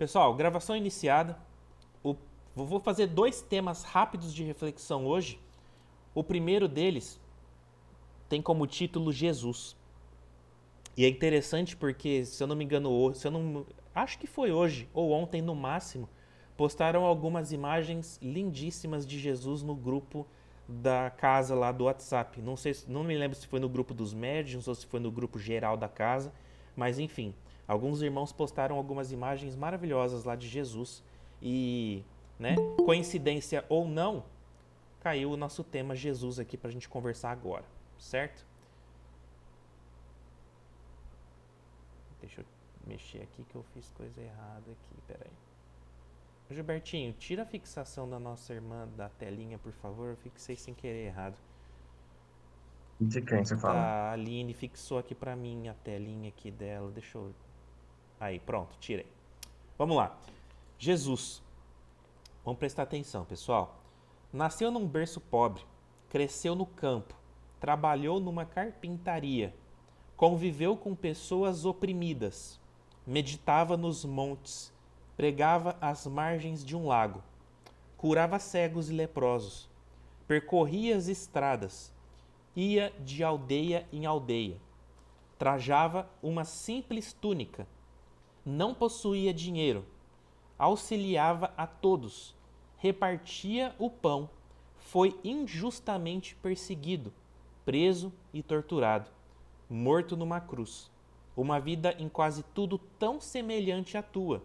Pessoal, gravação iniciada. O- Vou fazer dois temas rápidos de reflexão hoje. O primeiro deles tem como título Jesus. E é interessante porque, se eu não me engano, acho que foi hoje ou ontem no máximo, postaram algumas imagens lindíssimas de Jesus no grupo da casa lá do WhatsApp. Não sei, não me lembro se foi no grupo dos médiuns ou se foi no grupo geral da casa, mas enfim, alguns irmãos postaram algumas imagens maravilhosas lá de Jesus e, né, coincidência ou não, caiu o nosso tema Jesus aqui pra gente conversar agora, certo? Deixa eu mexer aqui que eu fiz coisa errada aqui, peraí. Gilbertinho, tira a fixação da nossa irmã da telinha, por favor. Eu fixei sem querer errado. De quem você fala? Tá, a Aline fixou aqui pra mim a telinha aqui dela. Deixa eu... Aí, pronto, tirei. Vamos lá. Jesus. Vamos prestar atenção, pessoal. Nasceu num berço pobre, cresceu no campo, trabalhou numa carpintaria, conviveu com pessoas oprimidas, meditava nos montes, pregava às margens de um lago, curava cegos e leprosos, percorria as estradas, ia de aldeia em aldeia, trajava uma simples túnica, não possuía dinheiro, auxiliava a todos, repartia o pão, foi injustamente perseguido, preso e torturado, morto numa cruz. Uma vida em quase tudo tão semelhante à tua.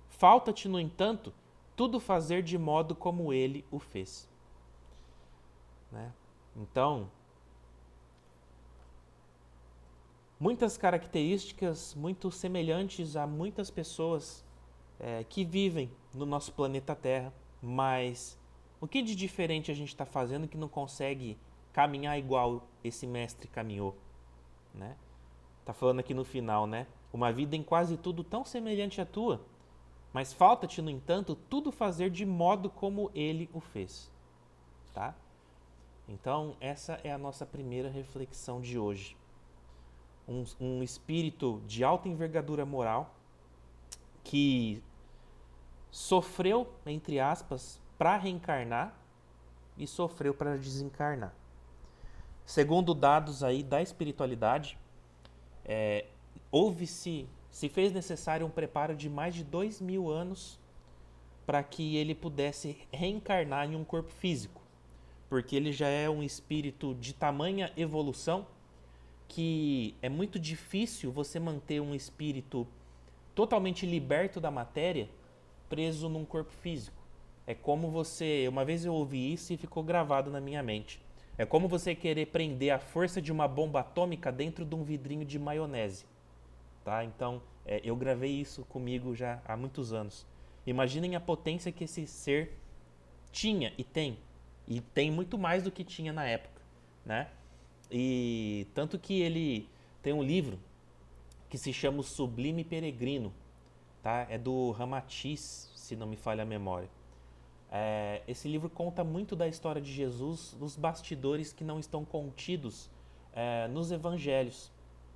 Falta-te, no entanto, tudo fazer de modo como ele o fez. Né? Então, muitas características muito semelhantes a muitas pessoas que vivem no nosso planeta Terra, mas o que de diferente a gente está fazendo que não consegue caminhar igual esse mestre caminhou, né? Tá falando aqui no final, né? Uma vida em quase tudo tão semelhante à tua, mas falta-te, no entanto, tudo fazer de modo como ele o fez, tá? Então, essa é a nossa primeira reflexão de hoje. Um espírito de alta envergadura moral que sofreu, entre aspas, para reencarnar e sofreu para desencarnar. Segundo dados aí da espiritualidade, se fez necessário um preparo de mais de 2.000 anos para que ele pudesse reencarnar em um corpo físico, porque ele já é um espírito de tamanha evolução que é muito difícil você manter um espírito totalmente liberto da matéria preso num corpo físico. É como você. Uma vez eu ouvi isso e ficou gravado na minha mente. É como você querer prender a força de uma bomba atômica dentro de um vidrinho de maionese. Tá? Então, eu gravei isso comigo já há muitos anos. Imaginem a potência que esse ser tinha e tem. E tem muito mais do que tinha na época. Né? E tanto que ele tem um livro que se chama O Sublime Peregrino. Tá? É do Ramatiz, se não me falha a memória. Esse livro conta muito da história de Jesus, dos bastidores que não estão contidos nos evangelhos,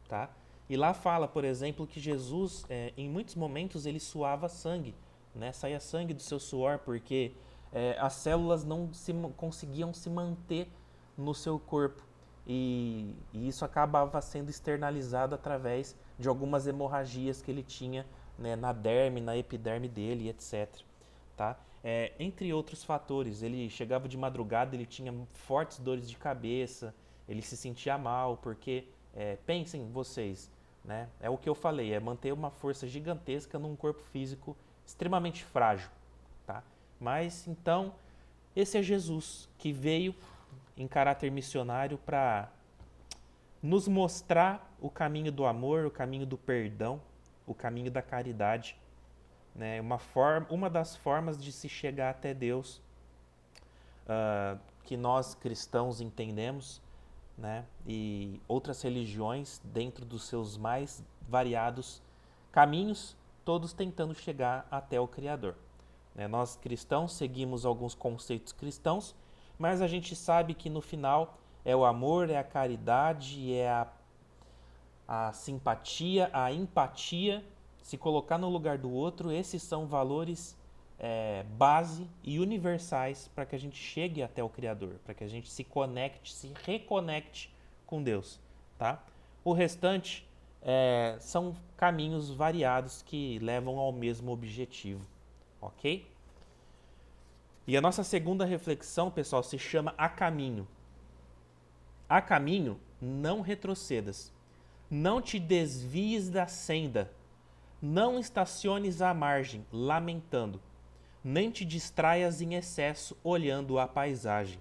tá? E lá fala, por exemplo, que Jesus, em muitos momentos, ele suava sangue, né? Saía sangue do seu suor, porque as células não conseguiam se manter no seu corpo. E isso acabava sendo externalizado através de algumas hemorragias que ele tinha, né, na derme, na epiderme dele, etc. Tá? Entre outros fatores, ele chegava de madrugada, ele tinha fortes dores de cabeça, ele se sentia mal, porque pensem vocês, né? É o que eu falei, é manter uma força gigantesca num corpo físico extremamente frágil, tá? Mas então, esse é Jesus que veio em caráter missionário para nos mostrar o caminho do amor, o caminho do perdão, o caminho da caridade, né? Uma das formas de se chegar até Deus que nós cristãos entendemos, né? E outras religiões dentro dos seus mais variados caminhos, todos tentando chegar até o Criador. Né? Nós cristãos seguimos alguns conceitos cristãos, mas a gente sabe que no final é o amor, é a caridade, é a simpatia, a empatia se colocar no lugar do outro, esses são valores base e universais para que a gente chegue até o Criador, para que a gente se conecte, se reconecte com Deus, tá? O restante são caminhos variados que levam ao mesmo objetivo, ok? E a nossa segunda reflexão, pessoal, se chama A Caminho. A caminho, não retrocedas. Não te desvies da senda. Não estaciones à margem, lamentando. Nem te distraias em excesso, olhando a paisagem.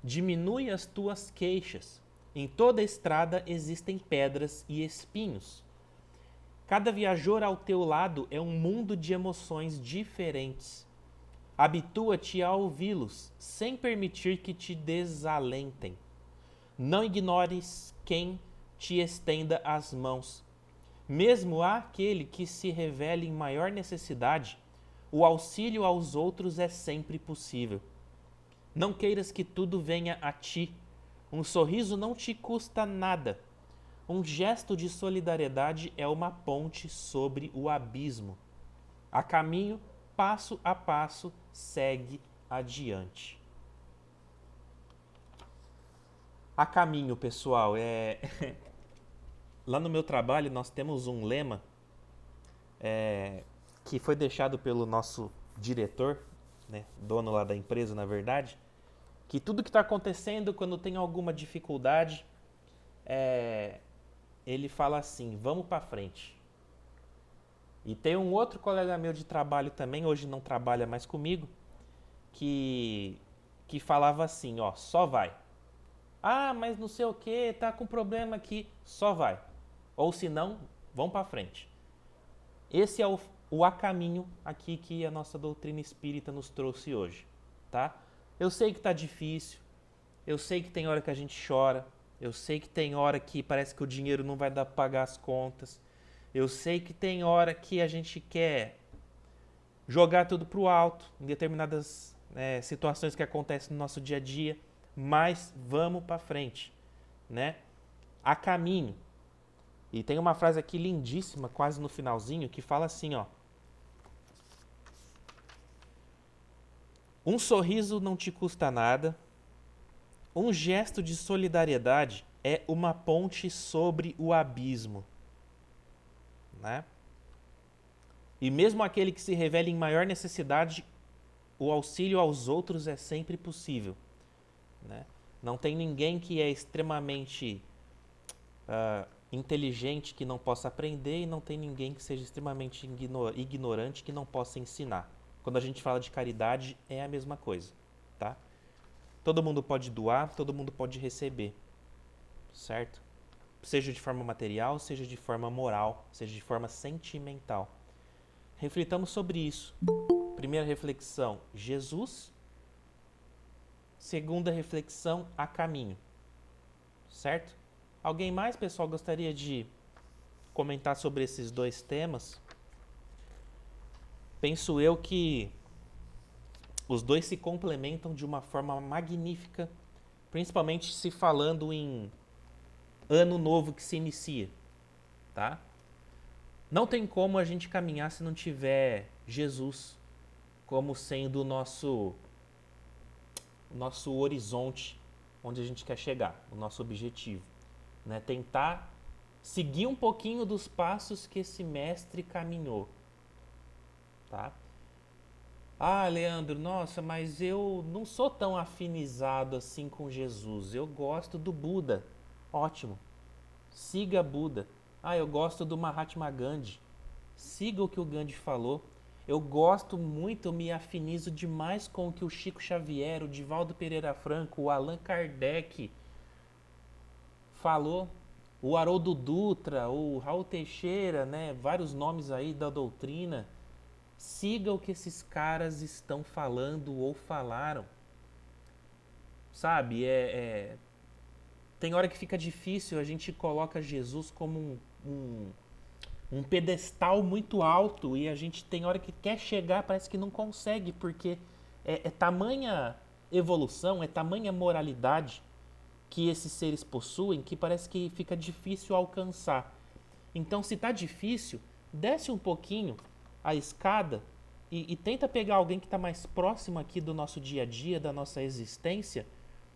Diminui as tuas queixas. Em toda estrada existem pedras e espinhos. Cada viajor ao teu lado é um mundo de emoções diferentes. Habitua-te a ouvi-los, sem permitir que te desalentem. Não ignores quem te estenda as mãos. Mesmo àquele que se revele em maior necessidade, o auxílio aos outros é sempre possível. Não queiras que tudo venha a ti. Um sorriso não te custa nada. Um gesto de solidariedade é uma ponte sobre o abismo. A caminho, passo a passo, segue adiante. A caminho, pessoal, Lá no meu trabalho nós temos um lema que foi deixado pelo nosso diretor, né, dono lá da empresa, na verdade, que tudo que está acontecendo, quando tem alguma dificuldade, ele fala assim, vamos para frente. E tem um outro colega meu de trabalho também, hoje não trabalha mais comigo, que falava assim, ó, só vai. Ah, mas não sei o que, tá com problema aqui, só vai. Ou se não, vão para frente. Esse é o a caminho aqui que a nossa doutrina espírita nos trouxe hoje, tá? Eu sei que tá difícil, eu sei que tem hora que a gente chora, eu sei que tem hora que parece que o dinheiro não vai dar para pagar as contas, eu sei que tem hora que a gente quer jogar tudo pro alto em determinadas situações que acontecem no nosso dia a dia, mas vamos para frente, né? A caminho. E tem uma frase aqui lindíssima, quase no finalzinho, que fala assim, ó. Um sorriso não te custa nada. Um gesto de solidariedade é uma ponte sobre o abismo, né? E mesmo aquele que se revela em maior necessidade, o auxílio aos outros é sempre possível, né? Não tem ninguém que é extremamente inteligente que não possa aprender e não tem ninguém que seja extremamente ignorante que não possa ensinar. Quando a gente fala de caridade, é a mesma coisa, tá? Todo mundo pode doar, todo mundo pode receber, certo? Seja de forma material, seja de forma moral, seja de forma sentimental. Reflitamos sobre isso. Primeira reflexão, Jesus. Segunda reflexão, a caminho. Certo? Alguém mais, pessoal, gostaria de comentar sobre esses dois temas? Penso eu que os dois se complementam de uma forma magnífica, principalmente se falando em ano novo que se inicia, tá? Não tem como a gente caminhar se não tiver Jesus como sendo o nosso horizonte onde a gente quer chegar, o nosso objetivo, né? Tentar seguir um pouquinho dos passos que esse mestre caminhou, tá? Ah, Leandro, nossa, mas eu não sou tão afinizado assim com Jesus. Eu gosto do Buda. Ótimo. Siga Buda. Ah, eu gosto do Mahatma Gandhi. Siga o que o Gandhi falou. Eu gosto muito, eu me afinizo demais com o que o Chico Xavier, o Divaldo Pereira Franco, o Allan Kardec falou. O Haroldo Dutra, o Raul Teixeira, né? Vários nomes aí da doutrina. Siga o que esses caras estão falando ou falaram. Sabe, tem hora que fica difícil, a gente coloca Jesus como um pedestal muito alto e a gente tem hora que quer chegar, parece que não consegue, porque é tamanha evolução, é tamanha moralidade que esses seres possuem que parece que fica difícil alcançar. Então, se tá difícil, desce um pouquinho a escada e tenta pegar alguém que está mais próximo aqui do nosso dia a dia, da nossa existência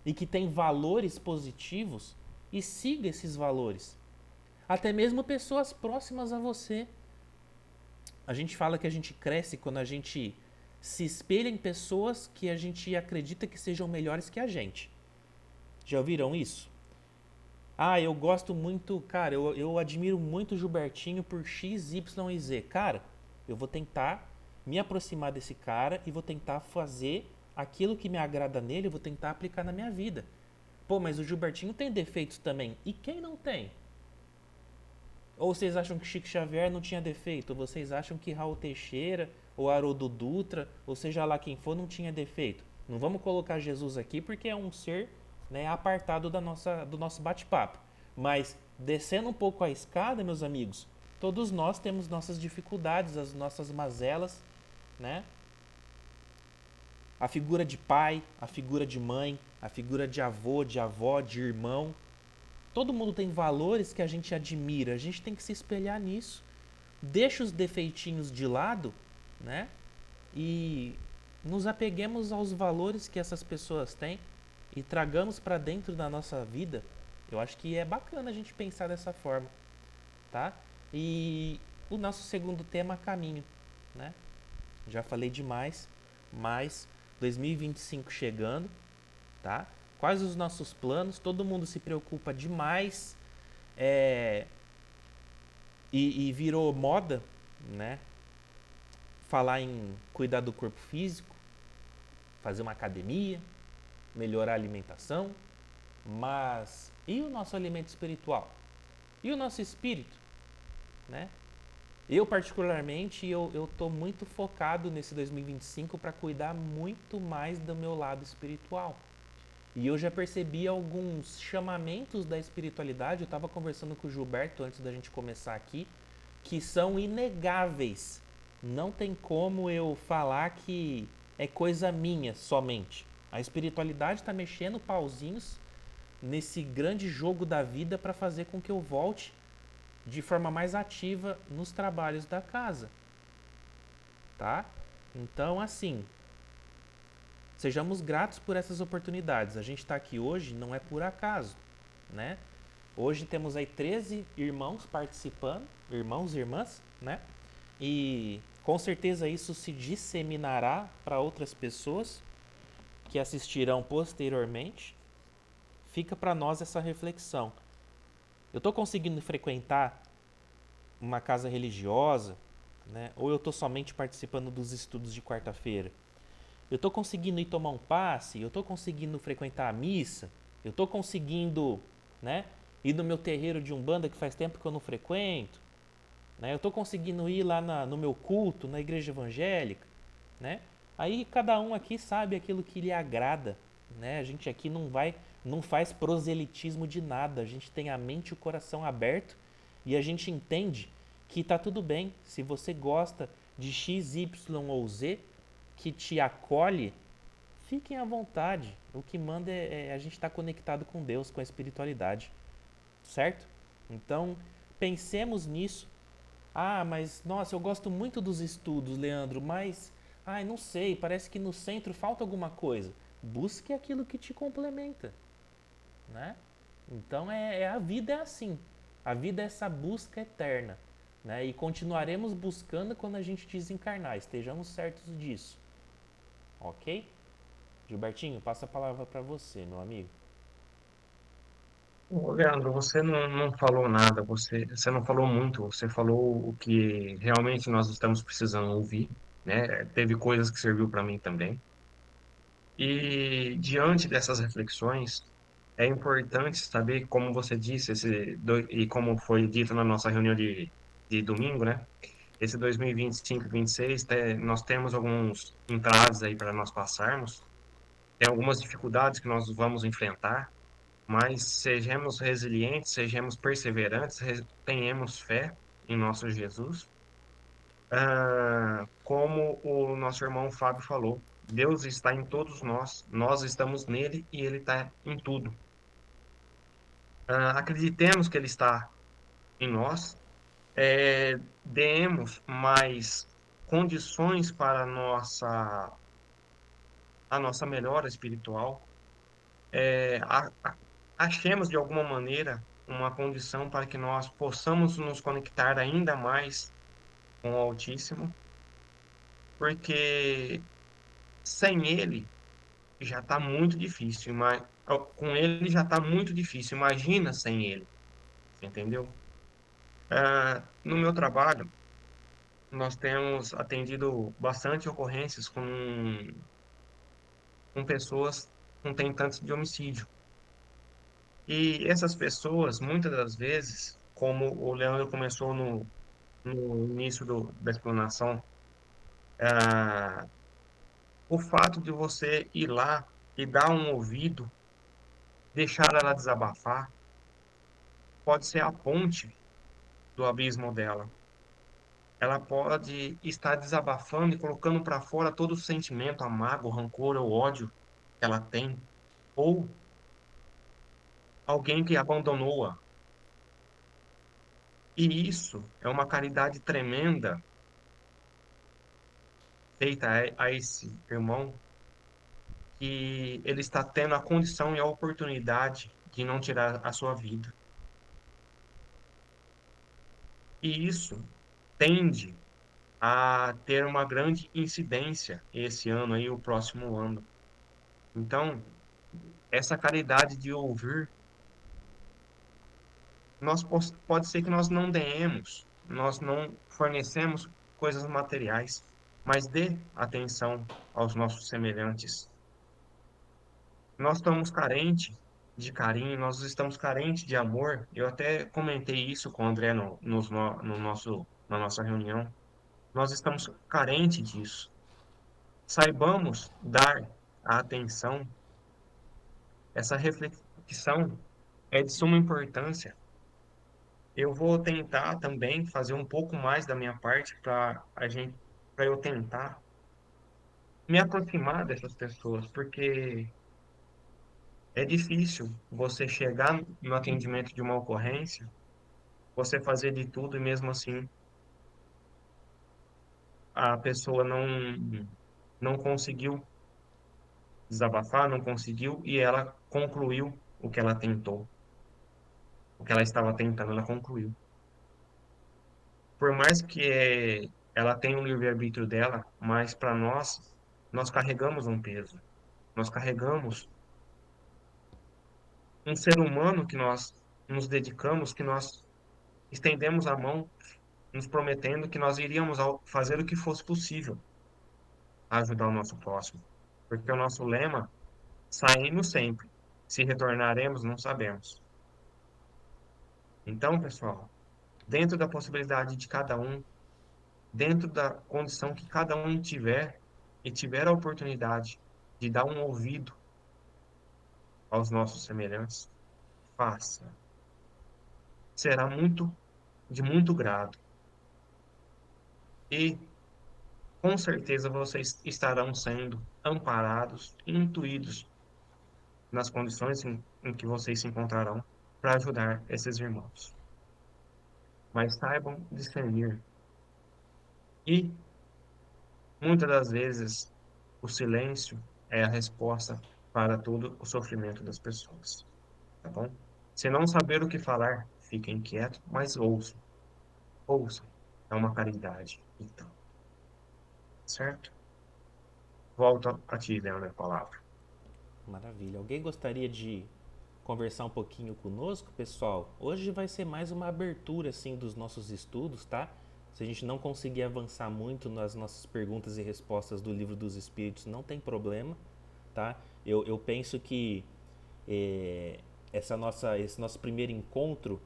e que tem valores positivos e siga esses valores. Até mesmo pessoas próximas a você. A gente fala que a gente cresce quando a gente se espelha em pessoas que a gente acredita que sejam melhores que a gente. Já ouviram isso? Ah, eu gosto muito, cara, eu admiro muito o Gilbertinho por X, Y e Z. Cara, eu vou tentar me aproximar desse cara e vou tentar fazer aquilo que me agrada nele, eu vou tentar aplicar na minha vida. Pô, mas o Gilbertinho tem defeitos também. E quem não tem? Ou vocês acham que Chico Xavier não tinha defeito? Ou vocês acham que Raul Teixeira, ou Haroldo Dutra, ou seja lá quem for, não tinha defeito? Não vamos colocar Jesus aqui porque é um ser, né, apartado do nosso bate-papo. Mas descendo um pouco a escada, meus amigos, todos nós temos nossas dificuldades, as nossas mazelas, né? A figura de pai, a figura de mãe, a figura de avô, de avó, de irmão. Todo mundo tem valores que a gente admira, a gente tem que se espelhar nisso. Deixa os defeitinhos de lado, né? E nos apeguemos aos valores que essas pessoas têm e tragamos para dentro da nossa vida. Eu acho que é bacana a gente pensar dessa forma, tá? E o nosso segundo tema, caminho, né? Já falei demais, mas 2025 chegando, tá? Quais os nossos planos? Todo mundo se preocupa demais é, e virou moda, né? Falar em cuidar do corpo físico, fazer uma academia, melhorar a alimentação, mas e o nosso alimento espiritual? E o nosso espírito, né? Eu particularmente eu tô muito focado nesse 2025 para cuidar muito mais do meu lado espiritual. E eu já percebi alguns chamamentos da espiritualidade. Eu estava conversando com o Gilberto antes da gente começar aqui, que são inegáveis. Não tem como eu falar que é coisa minha somente. A espiritualidade está mexendo pauzinhos nesse grande jogo da vida para fazer com que eu volte de forma mais ativa nos trabalhos da casa, tá? Então, assim, sejamos gratos por essas oportunidades. A gente está aqui hoje não é por acaso, né? Hoje temos aí 13 irmãos participando, irmãos e irmãs, né? E com certeza isso se disseminará para outras pessoas que assistirão posteriormente. Fica para nós essa reflexão. Eu estou conseguindo frequentar uma casa religiosa, né? Ou eu estou somente participando dos estudos de quarta-feira? Eu estou conseguindo ir tomar um passe? Eu estou conseguindo frequentar a missa? Eu estou conseguindo, né, ir no meu terreiro de umbanda que faz tempo que eu não frequento? Né? Eu estou conseguindo ir lá no meu culto, na igreja evangélica? Né? Aí cada um aqui sabe aquilo que lhe agrada. Né? A gente aqui não faz proselitismo de nada. A gente tem a mente e o coração aberto e a gente entende que tá tudo bem. Se você gosta de X, Y ou Z que te acolhe, fiquem à vontade. O que manda é a gente estar conectado com Deus, com a espiritualidade, certo? Então, pensemos nisso. Ah, mas nossa, eu gosto muito dos estudos, Leandro, mas ai, não sei, parece que no centro falta alguma coisa. Busque aquilo que te complementa, né? Então a vida é assim. A vida é essa busca eterna, né? E continuaremos buscando quando a gente desencarnar, estejamos certos disso. OK? Gilbertinho, passa a palavra para você, meu amigo. Ô, Leandro, você não falou nada, você não falou muito, você falou o que realmente nós estamos precisando ouvir, né? Teve coisas que serviu para mim também. E diante dessas reflexões, é importante saber, como você disse, e como foi dito na nossa reunião de domingo, né? Esse 2025, 26, nós temos alguns entraves aí para nós passarmos, tem algumas dificuldades que nós vamos enfrentar, mas sejamos resilientes, sejamos perseverantes, tenhamos fé em nosso Jesus. Como o nosso irmão Fábio falou, Deus está em todos nós, nós estamos nele e ele está em tudo. Acreditemos que ele está em nós, demos mais condições para a nossa melhora espiritual, é, a- a- achemos de alguma maneira uma condição para que nós possamos nos conectar ainda mais com o Altíssimo, porque sem Ele já está muito difícil, mas com Ele já está muito difícil. Imagina sem Ele, entendeu? No meu trabalho, nós temos atendido bastante ocorrências com pessoas com tentantes de homicídio. E essas pessoas, muitas das vezes, como o Leandro começou no início da explanação, ah, o fato de você ir lá e dar um ouvido, deixar ela desabafar, pode ser a ponte do abismo dela. Ela pode estar desabafando e colocando para fora todo o sentimento, a mágoa, o rancor, o ódio que ela tem, ou alguém que abandonou-a. E isso é uma caridade tremenda feita a esse irmão, que ele está tendo a condição e a oportunidade de não tirar a sua vida. E isso tende a ter uma grande incidência esse ano aí, o próximo ano. Então, essa caridade de ouvir, pode ser que nós não demos, nós não fornecemos coisas materiais, mas dê atenção aos nossos semelhantes. Nós estamos carentes de carinho, nós estamos carentes de amor. Eu até comentei isso com o André no nosso, na nossa reunião. Nós estamos carentes disso. Saibamos dar a atenção. Essa reflexão é de suma importância. Eu vou tentar também fazer um pouco mais da minha parte para eu tentar me aproximar dessas pessoas, porque é difícil você chegar no atendimento de uma ocorrência, você fazer de tudo e mesmo assim a pessoa não conseguiu desabafar, não conseguiu e ela concluiu o que ela tentou, o que ela estava tentando, ela concluiu. Por mais que ela tenha o livre-arbítrio dela, mas para nós carregamos um peso. Nós carregamos um ser humano que nós nos dedicamos, que nós estendemos a mão, nos prometendo que nós iríamos fazer o que fosse possível a ajudar o nosso próximo. Porque o nosso lema, saímos sempre. Se retornaremos, não sabemos. Então, pessoal, dentro da possibilidade de cada um, dentro da condição que cada um tiver e tiver a oportunidade de dar um ouvido aos nossos semelhantes, faça. Será de muito grado. E com certeza vocês estarão sendo amparados e intuídos nas condições em que vocês se encontrarão para ajudar esses irmãos. Mas saibam discernir. E muitas das vezes o silêncio é a resposta para todo o sofrimento das pessoas, tá bom? Se não saber o que falar, fiquem quietos, mas ouçam, ouçam. É uma caridade, então, certo? Volto a ti, Leandro, a palavra. Maravilha. Alguém gostaria de conversar um pouquinho conosco, pessoal? Hoje vai ser mais uma abertura assim dos nossos estudos, tá? Se a gente não conseguir avançar muito nas nossas perguntas e respostas do Livro dos Espíritos, não tem problema, tá? Eu penso que é, esse nosso primeiro encontro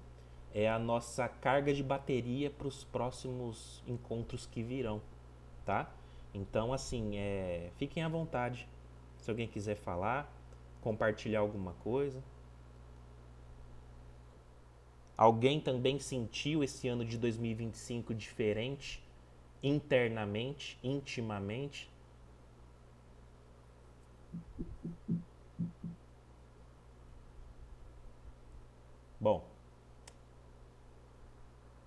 é a nossa carga de bateria para os próximos encontros que virão, tá? Então, assim, fiquem à vontade. Se alguém quiser falar, compartilhar alguma coisa. Alguém também sentiu esse ano de 2025 diferente, internamente, intimamente? Bom,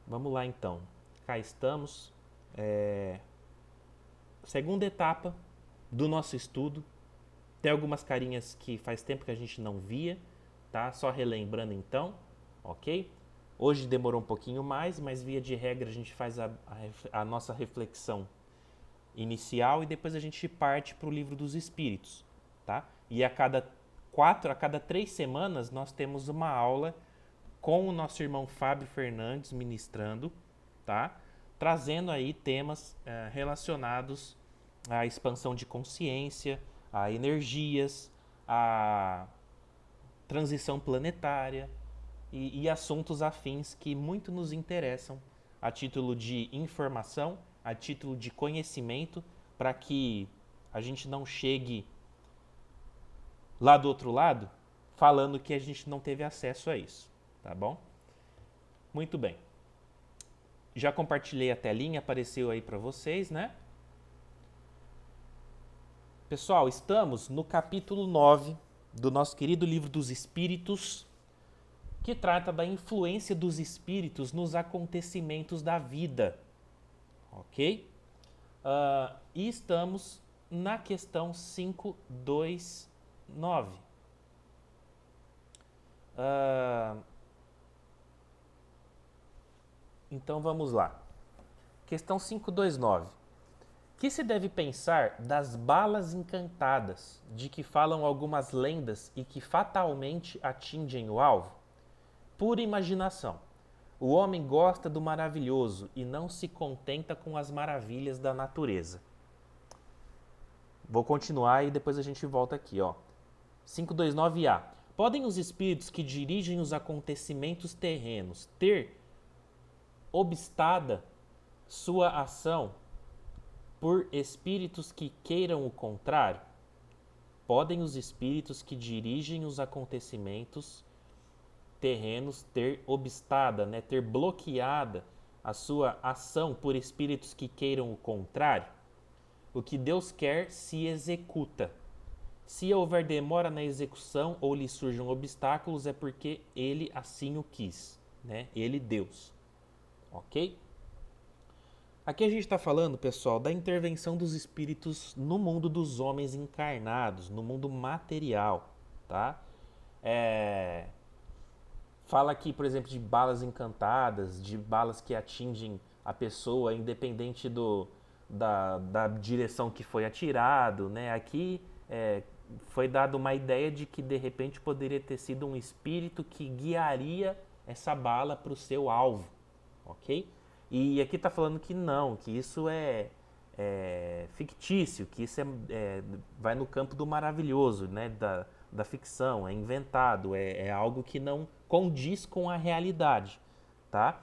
Vamos lá então. Cá estamos. Segunda etapa do nosso estudo. Tem algumas carinhas que faz tempo que a gente não via, tá? Só relembrando então, ok? Hoje demorou um pouquinho mais, mas via de regra a gente faz a nossa reflexão inicial e depois a gente parte para o livro dos Espíritos, tá? E a cada 3 semanas nós temos uma aula com o nosso irmão Fábio Fernandes ministrando, tá? Trazendo aí temas relacionados à expansão de consciência, a energias, a transição planetária e assuntos afins que muito nos interessam a título de informação, a título de conhecimento, para que a gente não chegue lá do outro lado falando que a gente não teve acesso a isso, tá bom? Muito bem. Já compartilhei a telinha, apareceu aí para vocês, né? Pessoal, estamos no capítulo 9 do nosso querido livro dos Espíritos, que trata da influência dos espíritos nos acontecimentos da vida, ok? E estamos na questão 529. Então vamos lá. Questão 529. Que se deve pensar das balas encantadas, de que falam algumas lendas e que fatalmente atingem o alvo? Pura imaginação. O homem gosta do maravilhoso e não se contenta com as maravilhas da natureza. Vou continuar e depois a gente volta aqui, ó. 529A. Podem os espíritos que dirigem os acontecimentos terrenos ter obstada sua ação por espíritos que queiram o contrário? Podem os espíritos que dirigem os acontecimentos terrenos ter obstada, né, ter bloqueada a sua ação por espíritos que queiram o contrário? O que Deus quer se executa. Se houver demora na execução ou lhe surjam obstáculos, é porque ele assim o quis, né? Ele, Deus. Ok? Aqui a gente está falando, pessoal, da intervenção dos espíritos no mundo dos homens encarnados, no mundo material, tá? Fala aqui, por exemplo, de balas encantadas, de balas que atingem a pessoa, independente da direção que foi atirado, né? Aqui foi dada uma ideia de que, de repente, poderia ter sido um espírito que guiaria essa bala para o seu alvo, ok? E aqui está falando que não, que isso é fictício, que isso vai no campo do maravilhoso, né? Da ficção, é inventado, é algo que não condiz com a realidade, tá?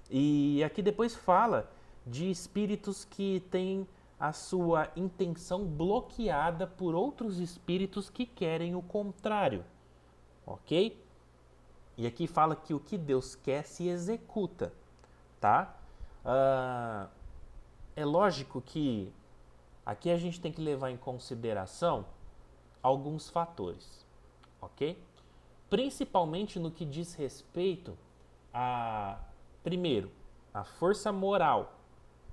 E aqui depois fala de espíritos que têm a sua intenção bloqueada por outros espíritos que querem o contrário, ok? E aqui fala que o que Deus quer se executa, tá? É lógico que aqui a gente tem que levar em consideração alguns fatores, ok? Principalmente no que diz respeito primeiro, a força moral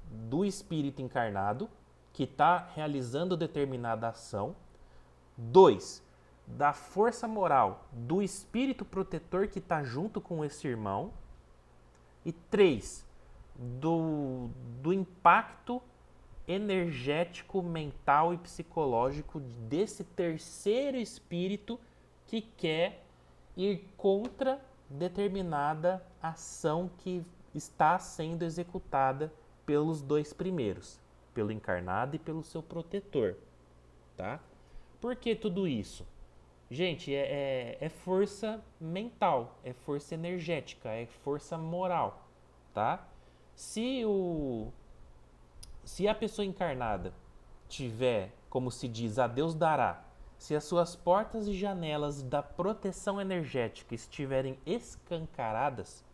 do espírito encarnado que está realizando determinada ação. 2, da força moral do espírito protetor que está junto com esse irmão. E 3, do impacto energético, mental e psicológico desse terceiro espírito que quer ir contra determinada ação que está sendo executada pelos dois primeiros, pelo encarnado e pelo seu protetor, tá? Por que tudo isso? Gente, é força mental, é força energética, é força moral, tá? Se a pessoa encarnada tiver, como se diz, a Deus dará, se as suas portas e janelas da proteção energética estiverem escancaradas,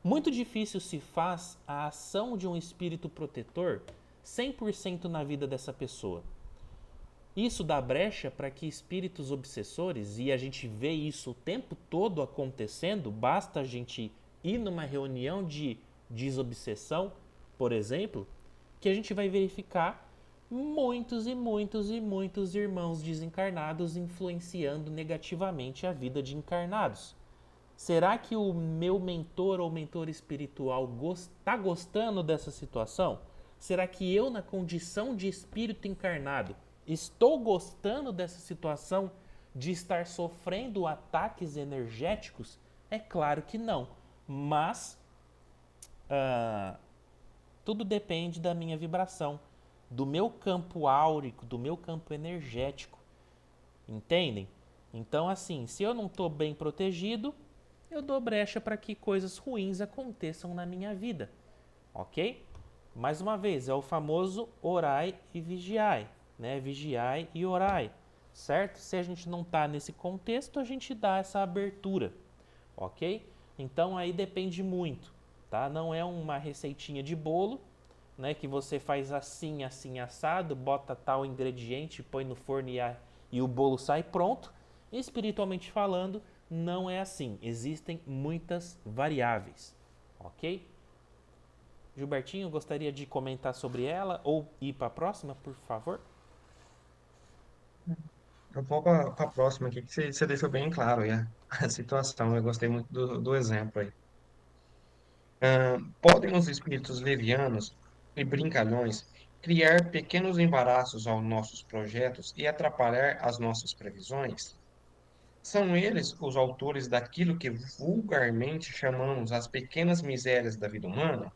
muito difícil se faz a ação de um espírito protetor 100% na vida dessa pessoa. Isso dá brecha para que espíritos obsessores, e a gente vê isso o tempo todo acontecendo, basta a gente ir numa reunião de desobsessão, por exemplo, que a gente vai verificar muitos e muitos e muitos irmãos desencarnados influenciando negativamente a vida de encarnados. Será que o meu mentor ou mentor espiritual está gostando dessa situação? Será que eu, na condição de espírito encarnado, estou gostando dessa situação de estar sofrendo ataques energéticos? É claro que não. Mas ah, tudo depende da minha vibração, do meu campo áurico, do meu campo energético. Entendem? Então, assim, se eu não estou bem protegido, eu dou brecha para que coisas ruins aconteçam na minha vida. Ok? Mais uma vez, é o famoso orai e vigiai, né? Vigiai e orai, certo? Se a gente não está nesse contexto, a gente dá essa abertura, ok? Então aí depende muito, tá? Não é uma receitinha de bolo, né? Que você faz assim, assim, assado, bota tal ingrediente, põe no forno e o bolo sai pronto. Espiritualmente falando, não é assim. Existem muitas variáveis, ok? Gilbertinho, gostaria de comentar sobre ela ou ir para a próxima, por favor? Eu vou para a próxima aqui, que você deixou bem claro aí a situação. Eu gostei muito do exemplo aí. Podem os espíritos levianos e brincalhões criar pequenos embaraços aos nossos projetos e atrapalhar as nossas previsões? São eles os autores daquilo que vulgarmente chamamos as pequenas misérias da vida humana?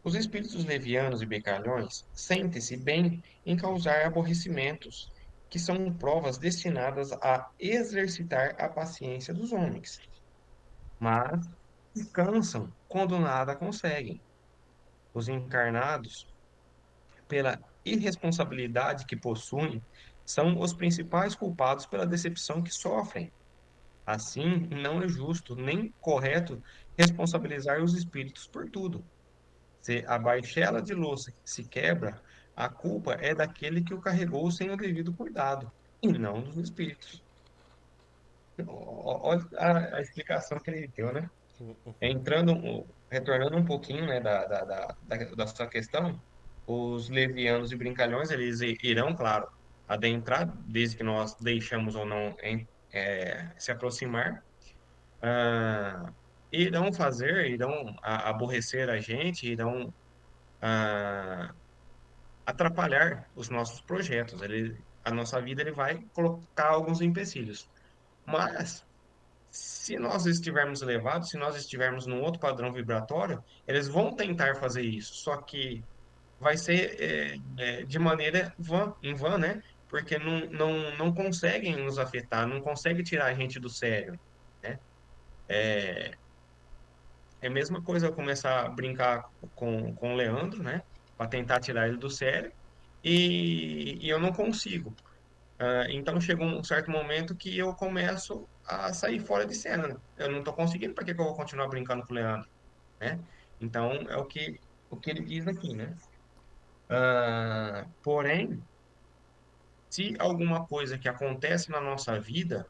Os espíritos levianos e becalhões sentem-se bem em causar aborrecimentos, que são provas destinadas a exercitar a paciência dos homens, mas se cansam quando nada conseguem. Os encarnados, pela irresponsabilidade que possuem, são os principais culpados pela decepção que sofrem. Assim, não é justo nem correto responsabilizar os espíritos por tudo. Se a baixela de louça se quebra, a culpa é daquele que o carregou sem o devido cuidado, e não dos espíritos. Olha a explicação que ele deu, né? Retornando um pouquinho, né, da sua questão, os levianos e brincalhões, eles irão, claro, adentrar, desde que nós deixamos ou não se aproximar, ah, irão aborrecer a gente, irão ah, atrapalhar os nossos projetos. A nossa vida ele vai colocar alguns empecilhos. Mas, se nós estivermos elevados, se nós estivermos num outro padrão vibratório, eles vão tentar fazer isso, só que vai ser de maneira em vão, né? Porque não conseguem nos afetar, não conseguem tirar a gente do sério, né? É a mesma coisa eu começar a brincar com o Leandro, né? Para tentar tirar ele do sério, e eu não consigo. Então chegou um certo momento que eu começo a sair fora de cena, né? Eu não estou conseguindo, para que que eu vou continuar brincando com o Leandro, né? Então é o que ele diz aqui, né? Porém, se alguma coisa que acontece na nossa vida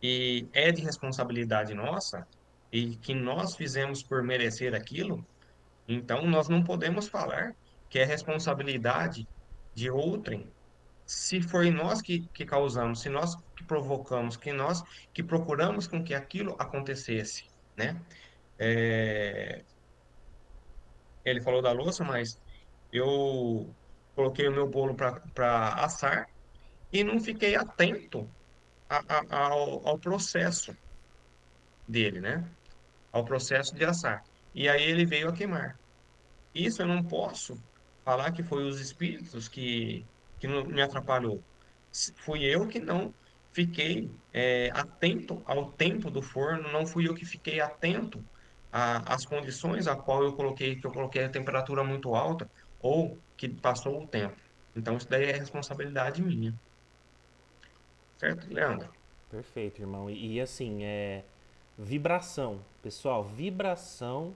e é de responsabilidade nossa, e que nós fizemos por merecer aquilo, então nós não podemos falar que é responsabilidade de outrem, se foi nós que causamos, se nós que provocamos, que nós que procuramos com que aquilo acontecesse, né? É, ele falou da louça, mas eu coloquei o meu bolo para assar e não fiquei atento ao processo dele, né? Ao processo de assar. E aí ele veio a queimar. Isso eu não posso falar que foi os espíritos que me atrapalhou. Fui eu que não fiquei atento ao tempo do forno, não fui eu que fiquei atento às condições a qual que eu coloquei a temperatura muito alta ou que passou o tempo. Então isso daí é responsabilidade minha, certo, Leandro? Perfeito, irmão. E assim, vibração. Pessoal, vibração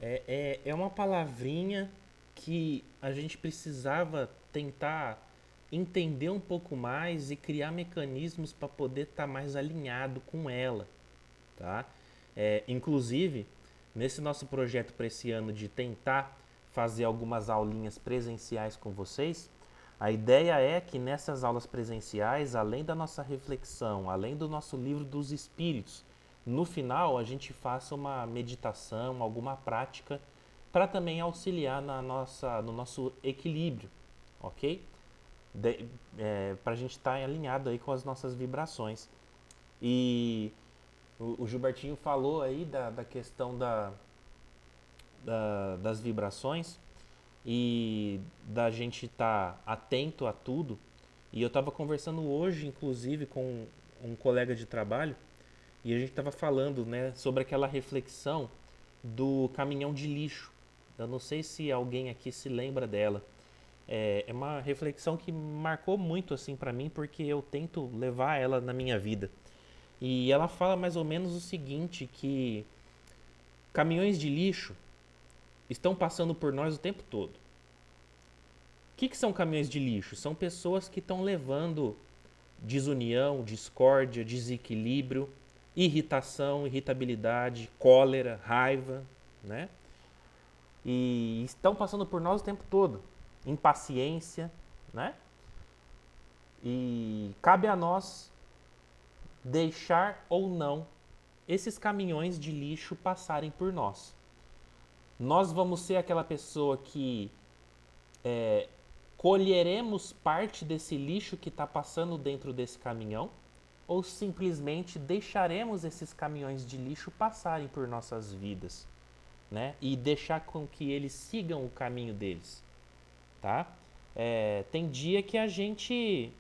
é uma palavrinha que a gente precisava tentar entender um pouco mais e criar mecanismos para poder estar mais alinhado com ela, tá? Inclusive, nesse nosso projeto para esse ano de tentar fazer algumas aulinhas presenciais com vocês, a ideia é que nessas aulas presenciais, além da nossa reflexão, além do nosso livro dos espíritos, no final a gente faça uma meditação, alguma prática para também auxiliar no nosso equilíbrio, ok? Para a gente estar alinhado aí com as nossas vibrações. E o Gilbertinho falou aí da questão das vibrações e da gente estar atento a tudo. E eu estava conversando hoje, inclusive, com um colega de trabalho e a gente estava falando, né, sobre aquela reflexão do caminhão de lixo. Eu não sei se alguém aqui se lembra dela. É uma reflexão que marcou muito assim para mim porque eu tento levar ela na minha vida. E ela fala mais ou menos o seguinte, que caminhões de lixo estão passando por nós o tempo todo. O que são caminhões de lixo? São pessoas que estão levando desunião, discórdia, desequilíbrio, irritação, irritabilidade, cólera, raiva, né? E estão passando por nós o tempo todo. Impaciência, né? E cabe a nós deixar ou não esses caminhões de lixo passarem por nós. Nós vamos ser aquela pessoa que colheremos parte desse lixo que está passando dentro desse caminhão ou simplesmente deixaremos esses caminhões de lixo passarem por nossas vidas, né? E deixar com que eles sigam o caminho deles, tá? Tem dia que a gente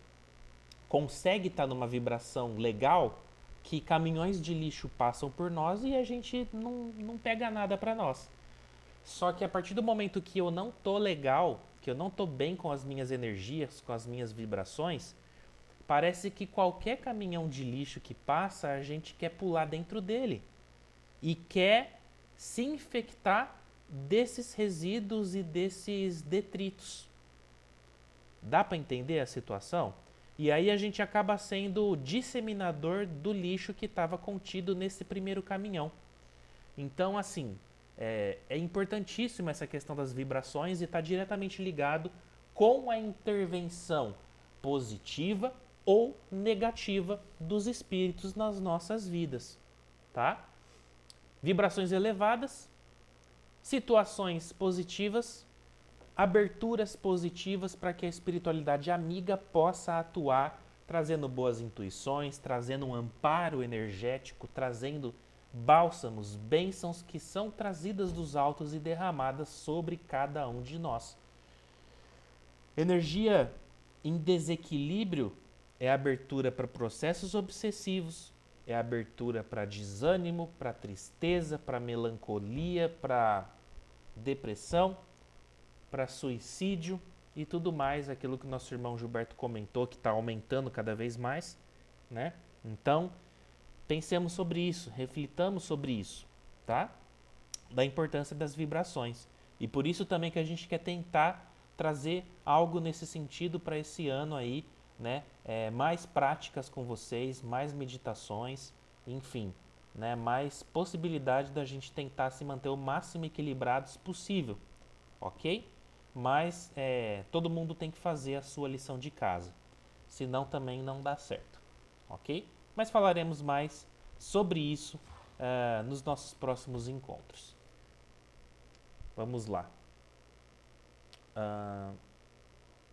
consegue estar numa vibração legal que caminhões de lixo passam por nós e a gente não pega nada para nós. Só que a partir do momento que eu não tô legal, que eu não tô bem com as minhas energias, com as minhas vibrações, parece que qualquer caminhão de lixo que passa, a gente quer pular dentro dele e quer se infectar desses resíduos e desses detritos. Dá para entender a situação? E aí a gente acaba sendo o disseminador do lixo que estava contido nesse primeiro caminhão. Então, assim, é importantíssima essa questão das vibrações e está diretamente ligado com a intervenção positiva ou negativa dos espíritos nas nossas vidas, tá? Vibrações elevadas, situações positivas, aberturas positivas para que a espiritualidade amiga possa atuar, trazendo boas intuições, trazendo um amparo energético, trazendo bálsamos, bênçãos que são trazidas dos altos e derramadas sobre cada um de nós. Energia em desequilíbrio é abertura para processos obsessivos, é abertura para desânimo, para tristeza, para melancolia, para depressão, para suicídio e tudo mais, aquilo que o nosso irmão Gilberto comentou, que está aumentando cada vez mais, né? Então, pensemos sobre isso, reflitamos sobre isso, tá? Da importância das vibrações. E por isso também que a gente quer tentar trazer algo nesse sentido para esse ano aí, né? Mais práticas com vocês, mais meditações, enfim, né? Mais possibilidade da gente tentar se manter o máximo equilibrados possível, ok? Mas todo mundo tem que fazer a sua lição de casa, senão também não dá certo, ok? Mas falaremos mais sobre isso nos nossos próximos encontros. Vamos lá. Ah,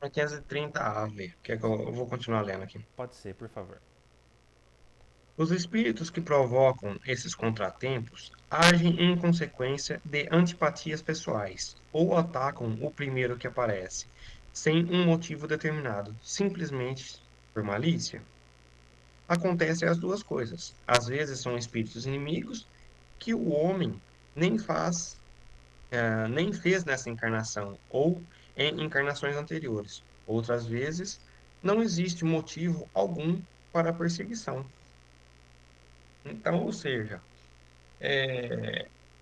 530 ave. Quer que eu vou continuar lendo aqui. pode ser, por favor. Os espíritos que provocam esses contratempos agem em consequência de antipatias pessoais ou atacam o primeiro que aparece, sem um motivo determinado, simplesmente por malícia. Acontecem as duas coisas. Às vezes são espíritos inimigos que o homem nem faz, nem fez nessa encarnação ou em encarnações anteriores. Outras vezes não existe motivo algum para a perseguição. Então, ou seja,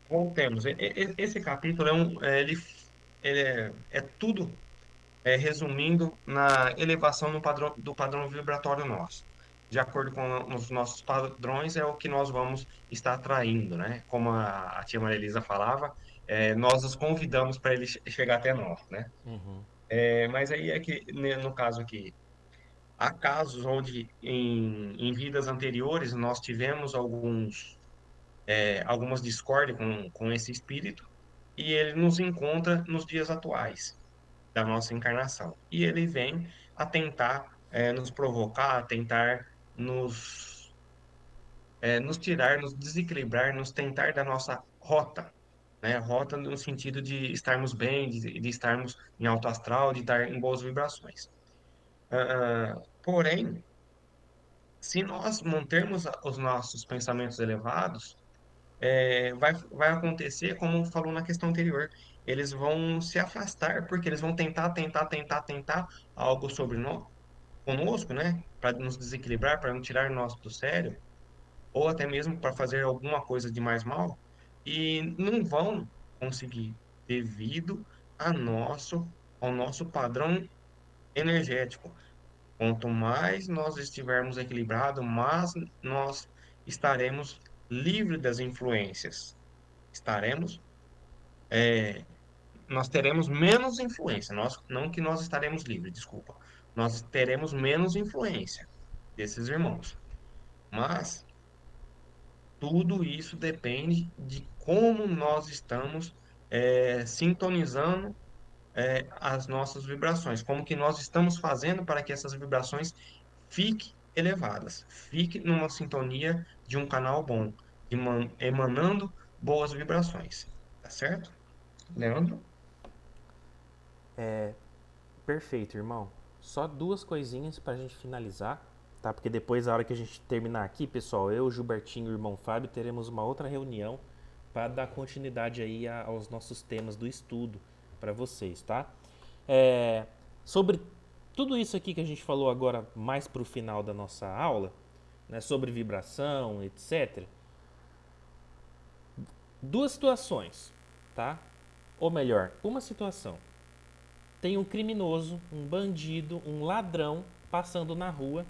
voltemos. Esse capítulo ele é tudo resumindo na elevação no padrão, do padrão vibratório nosso. de acordo com os nossos padrões, é o que nós vamos estar atraindo, né? Como a tia Maria Elisa falava, nós os convidamos para ele chegar até nós, né? Uhum. Mas aí é que, né, no caso aqui, há casos onde em vidas anteriores nós tivemos algumas discórdias com esse espírito e ele nos encontra nos dias atuais da nossa encarnação. E ele vem a tentar nos provocar, a tentar nos, nos tirar, nos desequilibrar, nos tentar da nossa rota, né? Rota no sentido de estarmos bem, de estarmos em alto astral, de estar em boas vibrações. Porém, se nós mantermos os nossos pensamentos elevados, vai acontecer como falou na questão anterior. Eles vão se afastar, porque eles vão tentar algo sobre nós, conosco, né? Para nos desequilibrar, para nos tirar nós do sério, ou até mesmo para fazer alguma coisa de mais mal, e não vão conseguir, devido ao nosso padrão energético. Quanto mais nós estivermos equilibrados, mais nós estaremos livres das influências. Estaremos, nós teremos menos influência. Não que nós estaremos livres, desculpa. Nós teremos menos influência desses irmãos. Mas tudo isso depende de como nós estamos sintonizando as nossas vibrações, como que nós estamos fazendo para que essas vibrações fiquem elevadas, fiquem numa sintonia de um canal bom, emanando boas vibrações. Tá certo, Leandro? Perfeito, irmão. Só duas coisinhas pra gente finalizar, tá? Porque depois, a hora que a gente terminar aqui, pessoal, eu, Gilbertinho e o irmão Fábio teremos uma outra reunião para dar continuidade aí aos nossos temas do estudo para vocês, tá? É, sobre tudo isso aqui que a gente falou agora mais pro final da nossa aula, né, sobre vibração, etc. Duas situações, tá? Ou melhor, uma situação. Tem um criminoso, um bandido, um ladrão passando na rua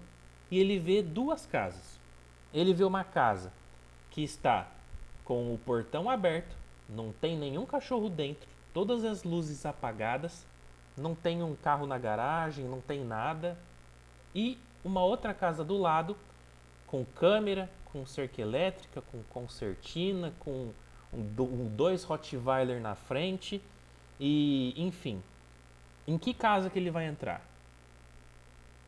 e ele vê duas casas. Ele vê uma casa que está com o portão aberto, não tem nenhum cachorro dentro, todas as luzes apagadas, não tem um carro na garagem, não tem nada. E uma outra casa do lado com câmera, com cerca elétrica, com concertina, com dois Rottweiler na frente e enfim. Em que casa que ele vai entrar?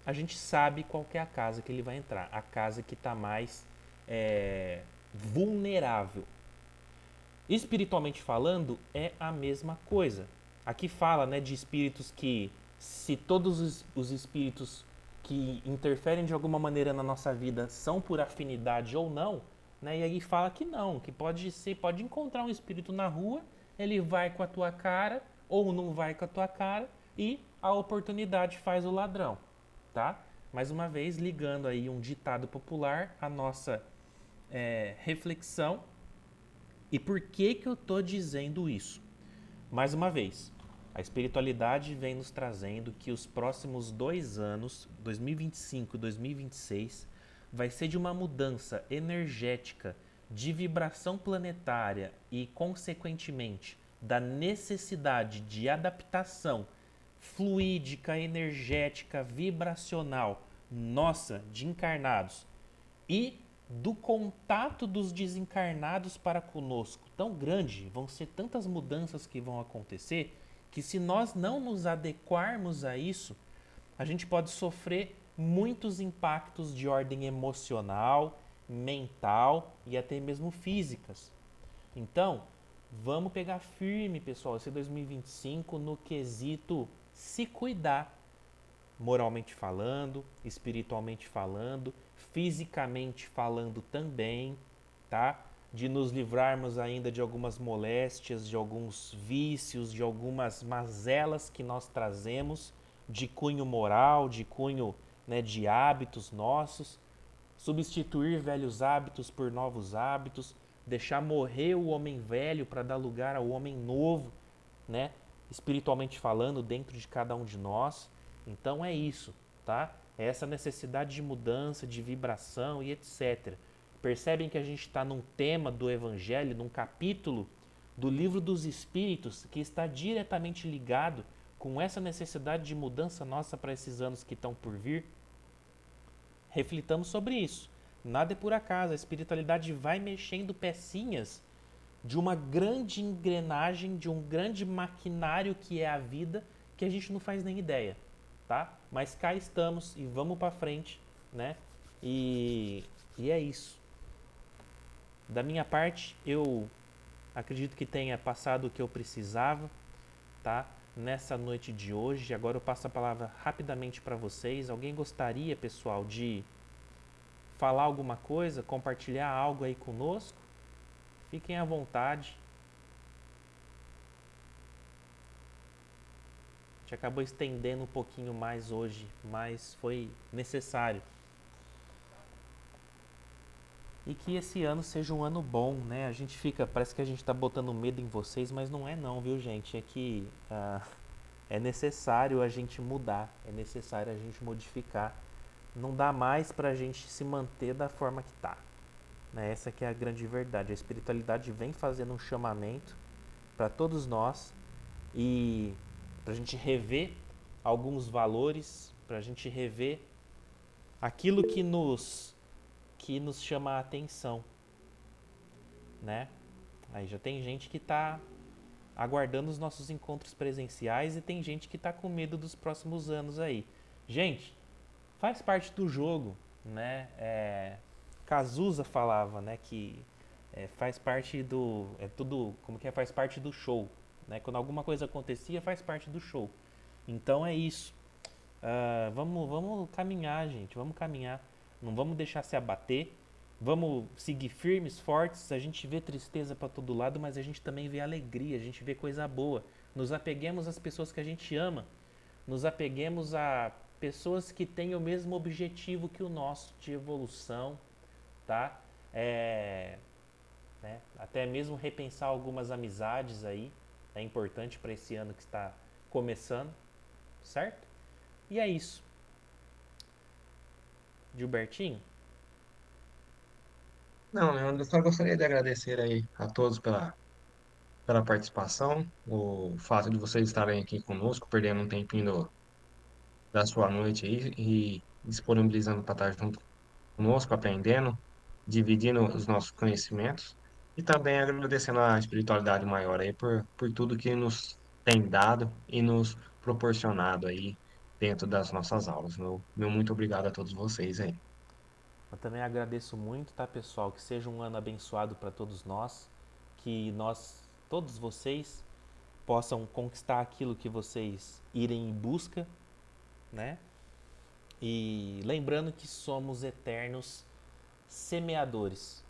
A gente sabe qual que é a casa que ele vai entrar. A casa que está mais vulnerável. Espiritualmente falando, é a mesma coisa. Aqui fala, né, de espíritos que, se todos os espíritos que interferem de alguma maneira na nossa vida são por afinidade ou não, né? E aí fala que não, que pode encontrar um espírito na rua, ele vai com a tua cara ou não vai com a tua cara e a oportunidade faz o ladrão, tá? Mais uma vez, ligando aí um ditado popular à nossa reflexão. E por que que eu tô dizendo isso? Mais uma vez, a espiritualidade vem nos trazendo que os próximos 2 anos, 2025 e 2026, vai ser de uma mudança energética, de vibração planetária e, consequentemente, da necessidade de adaptação fluídica, energética, vibracional nossa, de encarnados, e do contato dos desencarnados para conosco tão grande, vão ser tantas mudanças que vão acontecer, que se nós não nos adequarmos a isso, a gente pode sofrer muitos impactos de ordem emocional, mental e até mesmo físicas. Então, vamos pegar firme, pessoal, esse 2025 no quesito se cuidar, moralmente falando, espiritualmente falando, fisicamente falando também, tá? De nos livrarmos ainda de algumas moléstias, de alguns vícios, de algumas mazelas que nós trazemos de cunho moral, de cunho, né, de hábitos nossos, substituir velhos hábitos por novos hábitos, deixar morrer o homem velho para dar lugar ao homem novo, né? Espiritualmente falando, dentro de cada um de nós. Então é isso, tá? É essa necessidade de mudança, de vibração e etc. Percebem que a gente está num tema do Evangelho, num capítulo do Livro dos Espíritos que está diretamente ligado com essa necessidade de mudança nossa para esses anos que estão por vir? Reflitamos sobre isso. Nada é por acaso, a espiritualidade vai mexendo pecinhas de uma grande engrenagem, de um grande maquinário que é a vida, que a gente não faz nem ideia, tá? Mas cá estamos e vamos para frente, né? E é isso. Da minha parte, eu acredito que tenha passado o que eu precisava, tá? Nessa noite de hoje. Agora eu passo a palavra rapidamente para vocês. Alguém gostaria, pessoal, de falar alguma coisa, compartilhar algo aí conosco? Fiquem à vontade. A gente acabou estendendo um pouquinho mais hoje, mas foi necessário. E que esse ano seja um ano bom, né? A gente fica, parece que a gente tá botando medo em vocês, mas não é não, viu, gente? É que é necessário a gente mudar, é necessário a gente modificar. Não dá mais pra gente se manter da forma que tá, né? Essa que é a grande verdade. A espiritualidade vem fazendo um chamamento para todos nós e para a gente rever alguns valores, para a gente rever aquilo que nos chama a atenção, né? Aí já tem gente que está aguardando os nossos encontros presenciais e tem gente que está com medo dos próximos anos aí. Gente, faz parte do jogo, né? Cazuza falava, né, que faz parte do, tudo, como que é, faz parte do show, né? Quando alguma coisa acontecia, faz parte do show. Então é isso. Vamos caminhar, gente. Vamos caminhar. Não vamos deixar se abater. Vamos seguir firmes, fortes. A gente vê tristeza para todo lado, mas a gente também vê alegria. A gente vê coisa boa. Nos apeguemos às pessoas que a gente ama. Nos apeguemos a pessoas que têm o mesmo objetivo que o nosso de evolução, tá? Né? Até mesmo repensar algumas amizades aí. É importante para esse ano que está começando, certo? E é isso. Gilbertinho, Não, Leandro, eu só gostaria de agradecer aí a todos pela participação, o fato de vocês estarem aqui conosco, perdendo um tempinho da sua noite aí e disponibilizando para estar junto conosco, aprendendo, dividindo os nossos conhecimentos e também agradecendo a espiritualidade maior aí por tudo que nos tem dado e nos proporcionado aí dentro das nossas aulas. Meu muito obrigado a todos vocês aí. eu também agradeço muito, tá, pessoal? Que seja um ano abençoado para todos nós, que nós, todos vocês, possam conquistar aquilo que vocês irem em busca, né? E lembrando que somos eternos semeadores,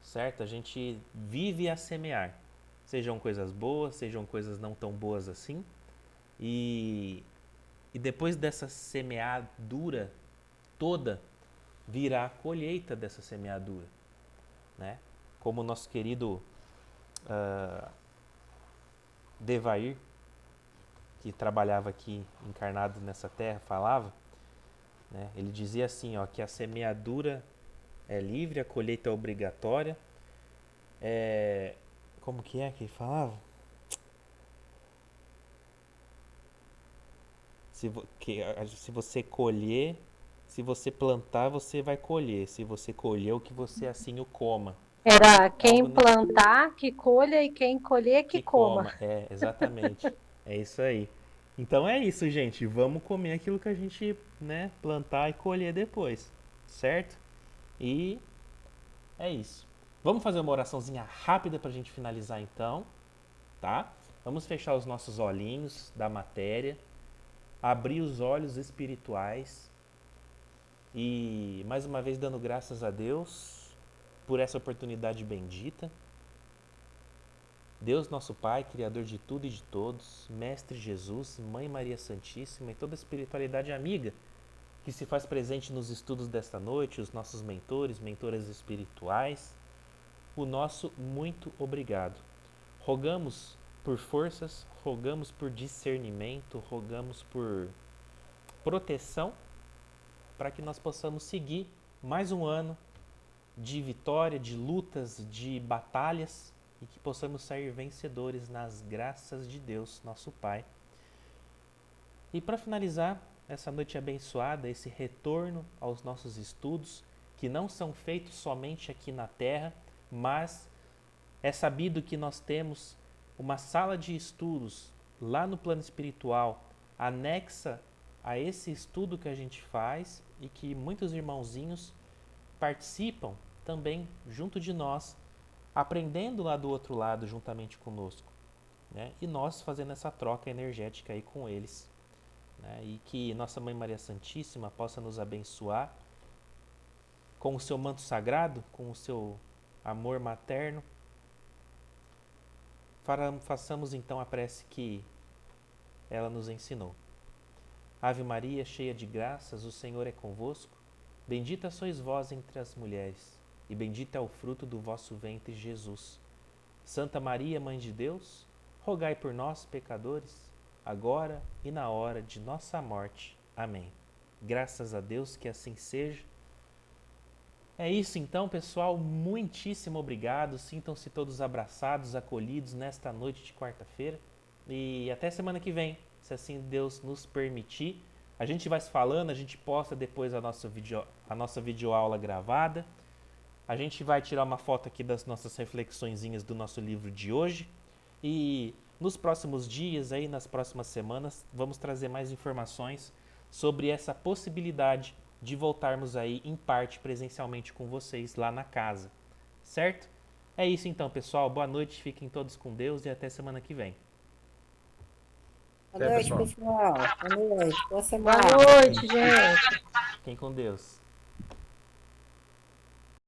certo? A gente vive a semear, sejam coisas boas, sejam coisas não tão boas assim, e, e depois dessa semeadura toda, virá a colheita dessa semeadura, né? Como o nosso querido Devair, que trabalhava aqui encarnado nessa terra, falava, né? Ele dizia assim, ó, que a semeadura é livre, a colheita é obrigatória. Como que ele falava? Se você colher, se você plantar, você vai colher. Se você colher, o que você assim o coma. Era Algo quem plantar que colha e quem colher que que coma. coma. Exatamente. É isso aí. Então é isso, gente. Vamos comer aquilo que a gente, né, plantar e colher depois, certo? E é isso. Vamos fazer uma oraçãozinha rápida pra gente finalizar então, tá? Vamos fechar os nossos olhinhos da matéria, abrir os olhos espirituais e mais uma vez dando graças a Deus por essa oportunidade bendita. Deus nosso Pai, Criador de tudo e de todos, Mestre Jesus, Mãe Maria Santíssima e toda a espiritualidade amiga que se faz presente nos estudos desta noite, os nossos mentores, mentoras espirituais, o nosso muito obrigado. Rogamos por forças, rogamos por discernimento, rogamos por proteção para que nós possamos seguir mais um ano de vitória, de lutas, de batalhas e que possamos sair vencedores nas graças de Deus, nosso Pai. E para finalizar, essa noite abençoada, esse retorno aos nossos estudos, que não são feitos somente aqui na Terra, mas é sabido que nós temos uma sala de estudos lá no plano espiritual, anexa a esse estudo que a gente faz e que muitos irmãozinhos participam também junto de nós, aprendendo lá do outro lado juntamente conosco, né? E nós fazendo essa troca energética aí com eles, né? E que Nossa Mãe Maria Santíssima possa nos abençoar com o seu manto sagrado, com o seu amor materno. Façamos então a prece que ela nos ensinou. Ave Maria, cheia de graças, o Senhor é convosco. Bendita sois vós entre as mulheres, e bendito é o fruto do vosso ventre, Jesus. Santa Maria, Mãe de Deus, rogai por nós, pecadores, agora e na hora de nossa morte. Amém. Graças a Deus que assim seja. É isso então, pessoal. Muitíssimo obrigado. Sintam-se todos abraçados, acolhidos nesta noite de quarta-feira. E até semana que vem, se assim Deus nos permitir. A gente vai se falando, a gente posta depois a nossa videoaula gravada. A gente vai tirar uma foto aqui das nossas reflexõezinhas do nosso livro de hoje. E nos próximos dias, aí, nas próximas semanas, vamos trazer mais informações sobre essa possibilidade de voltarmos aí em parte presencialmente com vocês lá na casa. Certo? É isso então, pessoal. Boa noite, fiquem todos com Deus e até semana que vem. Boa Até, noite, pessoal. pessoal. Boa noite. Boa Boa semana. noite, gente. Fiquem com Deus.